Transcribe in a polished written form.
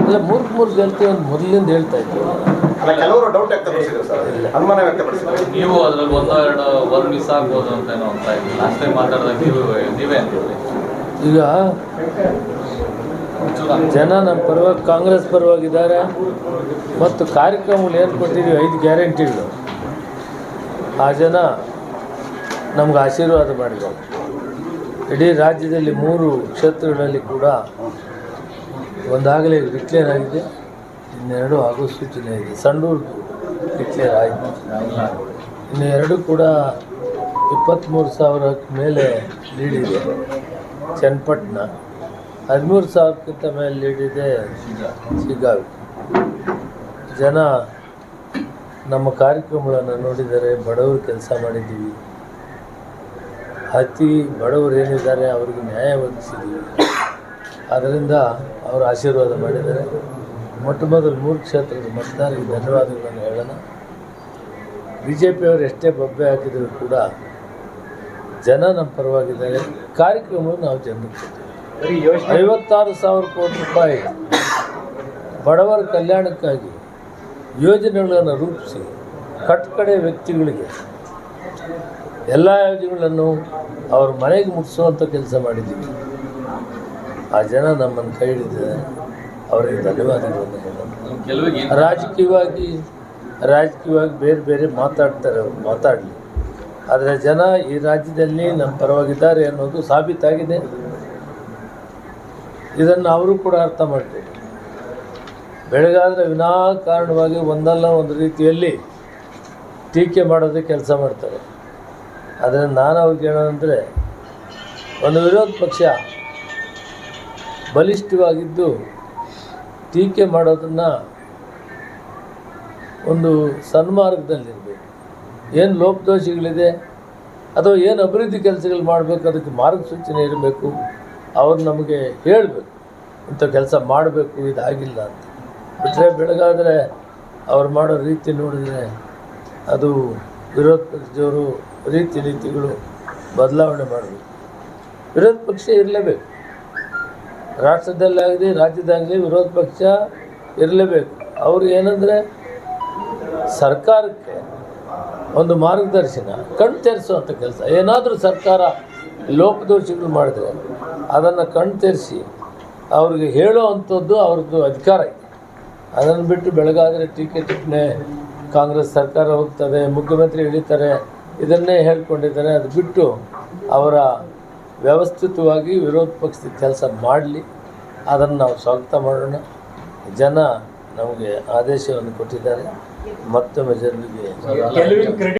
ಅಲ್ಲ, ಮೂರು ಗೆಲ್ತಿ ಒಂದು ಮೊದಲಿಂದ ಹೇಳ್ತಾ ಇದ್ದೀವಿ. ಕೆಲವರು ಡೌಟ್ ವ್ಯಕ್ತಪಡಿಸಿದ್ರು ಸರ್, ಅನುಮಾನ ವ್ಯಕ್ತಪಡಿಸಿದ್ರು. ನೀವು ಅದ್ರಲ್ಲಿ ಒಂದು ಮಿಸ್ ಆಗ್ಬೋದು ಅಂತ ಏನೋ ಅಂತ ಇದ್ದೀವಿ. ಲಾಸ್ಟ್ ಟೈಮ್ ಮಾತಾಡಿದಾಗ ನೀವೇ ಅಂತೀವಿ. ಈಗ ಜನ ನಮ್ಮ ಪರವಾಗಿ, ಕಾಂಗ್ರೆಸ್ ಪರವಾಗಿದ್ದಾರೆ. ಮತ್ತು ಕಾರ್ಯಕ್ರಮಗಳು ಏನು ಕೊಟ್ಟಿದ್ದೀವಿ, 5 ಗ್ಯಾರಂಟಿಗಳು, ಆ ಜನ ನಮ್ಗೆ ಆಶೀರ್ವಾದ ಮಾಡಿದ್ದಾರೆ. ಇಡೀ ರಾಜ್ಯದಲ್ಲಿ 3 ಕ್ಷೇತ್ರಗಳಲ್ಲಿ ಕೂಡ ಒಂದಾಗಲೇ ಡಿಕ್ಲೇರ್ ಆಗಿದೆ, ಇನ್ನೆರಡು ಆಗೋ ಸೂಚನೆ ಇದೆ. ಸಂಡೂರು ಡಿಕ್ಲೇರ್ ಆಯಿತು, ಇನ್ನು 2 ಕೂಡ 23,000 ಮೇಲೆ ಲೀಡ್ ಇದೆ. ಚನ್ನಪಟ್ಟಣ 13,000ಕ್ಕಿಂತ ಮೇಲೆ ಲೀಡ್ ಇದೆ. ಶಿಗ್ಗಾವಿ ಜನ ನಮ್ಮ ಕಾರ್ಯಕ್ರಮಗಳನ್ನು ನೋಡಿದ್ದಾರೆ. ಬಡವರು ಕೆಲಸ ಮಾಡಿದ್ದೀವಿ, ಅತಿ ಬಡವರು ಏನಿದ್ದಾರೆ ಅವರಿಗೆ ನ್ಯಾಯ ಒದಗಿಸಿದ್ದೀವಿ. ಆದ್ದರಿಂದ ಅವರು ಆಶೀರ್ವಾದ ಮಾಡಿದ್ದಾರೆ. ಮೊಟ್ಟ ಮೊದಲು 3 ಕ್ಷೇತ್ರದ ಮತದಾರರಿಗೆ ಧನ್ಯವಾದಗಳನ್ನು ಹೇಳೋಣ. BJPಯವರು ಎಷ್ಟೇ ಬೊಬ್ಬೆ ಹಾಕಿದರೂ ಕೂಡ ಜನ ನಮ್ಮ ಪರವಾಗಿದ್ದಾರೆ. ಕಾರ್ಯಕ್ರಮವನ್ನು ನಾವು ಜನರಿಗೆ ಕೊಡ್ತೀವಿ. 56,000 ಕೋಟಿ ರೂಪಾಯಿ ಬಡವರ ಕಲ್ಯಾಣಕ್ಕಾಗಿ ಯೋಜನೆಗಳನ್ನು ರೂಪಿಸಿ ಕಟ್ಟಕಡೆ ವ್ಯಕ್ತಿಗಳಿಗೆ ಎಲ್ಲ ಯೋಜನೆಗಳನ್ನು ಅವ್ರ ಮನೆಗೆ ಮುಟ್ಟಿಸುವಂಥ ಕೆಲಸ ಮಾಡಿದ್ದೀವಿ. ಆ ಜನ ನಮ್ಮನ್ನು ಕೈ ಹಿಡಿದಿದ್ದಾರೆ, ಅವರಿಗೆ ಧನ್ಯವಾದಗಳನ್ನು ಹೇಳೋಣ. ರಾಜಕೀಯವಾಗಿ ಬೇರೆ ಬೇರೆ ಮಾತಾಡ್ತಾರೆ, ಅವ್ರು ಮಾತಾಡಲಿ. ಆದರೆ ಜನ ಈ ರಾಜ್ಯದಲ್ಲಿ ನಮ್ಮ ಪರವಾಗಿದ್ದಾರೆ ಅನ್ನೋದು ಸಾಬೀತಾಗಿದೆ. ಇದನ್ನು ಅವರು ಕೂಡ ಅರ್ಥ ಮಾಡ್ತಾರೆ. ಬೆಳಗಾದರೆ ವಿನಾಕಾರಣವಾಗಿ ಒಂದಲ್ಲ ಒಂದು ರೀತಿಯಲ್ಲಿ ಟೀಕೆ ಮಾಡೋದಕ್ಕೆ ಕೆಲಸ ಮಾಡ್ತಾರೆ. ಆದರೆ ನಾನು ಅವ್ರಿಗೆ ಹೇಳೋದಂದರೆ, ಒಂದು ವಿರೋಧ ಪಕ್ಷ ಬಲಿಷ್ಠವಾಗಿದ್ದು ಟೀಕೆ ಮಾಡೋದನ್ನು ಒಂದು ಸನ್ಮಾರ್ಗದಲ್ಲಿರಬೇಕು. ಏನು ಲೋಪದೋಷಗಳಿದೆ ಅಥವಾ ಏನು ಅಭಿವೃದ್ಧಿ ಕೆಲಸಗಳು ಮಾಡಬೇಕು, ಅದಕ್ಕೆ ಮಾರ್ಗಸೂಚನೆ ಇರಬೇಕು. ಅವ್ರು ನಮಗೆ ಹೇಳಬೇಕು, ಇಂಥ ಕೆಲಸ ಮಾಡಬೇಕು, ಇದಾಗಿಲ್ಲ ಅಂತ. ಬಿಟ್ಟರೆ ಬೆಳಗಾದರೆ ಅವ್ರು ಮಾಡೋ ರೀತಿ ನೋಡಿದರೆ ಅದು ವಿರೋಧ ಪಕ್ಷದವರು ರೀತಿ ನೀತಿಗಳು ಬದಲಾವಣೆ ಮಾಡಬೇಕು. ವಿರೋಧ ಪಕ್ಷ ಇರಲೇಬೇಕು, ರಾಷ್ಟ್ರದಲ್ಲಾಗಲಿ ರಾಜ್ಯದಾಗಲಿ ವಿರೋಧ ಪಕ್ಷ ಇರಲೇಬೇಕು. ಅವರು ಏನಂದರೆ ಸರ್ಕಾರಕ್ಕೆ ಒಂದು ಮಾರ್ಗದರ್ಶನ, ಕಣ್ಣು ತೆರೆಸುವಂಥ ಕೆಲಸ. ಏನಾದರೂ ಸರ್ಕಾರ ಲೋಪದೋಷಗಳು ಮಾಡಿದರೆ ಅದನ್ನು ಕಣ್ಣು ತೆರೆಸಿ ಅವ್ರಿಗೆ ಹೇಳೋ ಅಂಥದ್ದು ಅವ್ರದ್ದು ಅಧಿಕಾರ ಇದೆ. ಅದನ್ನು ಬಿಟ್ಟು ಬೆಳಗಾದರೆ ಟೀಕೆ ಟಿಪ್ಪಣೆ, ಕಾಂಗ್ರೆಸ್ ಸರ್ಕಾರ ಹೋಗ್ತದೆ, ಮುಖ್ಯಮಂತ್ರಿ ಇಳಿತಾರೆ, ಇದನ್ನೇ ಹೇಳ್ಕೊಂಡಿದ್ದಾರೆ. ಅದು ಬಿಟ್ಟು ಅವರ ವ್ಯವಸ್ಥಿತವಾಗಿ ವಿರೋಧ ಪಕ್ಷದ ಕೆಲಸ ಮಾಡಲಿ, ಅದನ್ನು ನಾವು ಸ್ವಾಗತ ಮಾಡೋಣ. ಜನ ನಮಗೆ ಆದೇಶವನ್ನು ಕೊಟ್ಟಿದ್ದಾರೆ. ಮತ್ತೊಮ್ಮೆ ಜನರಿಗೆ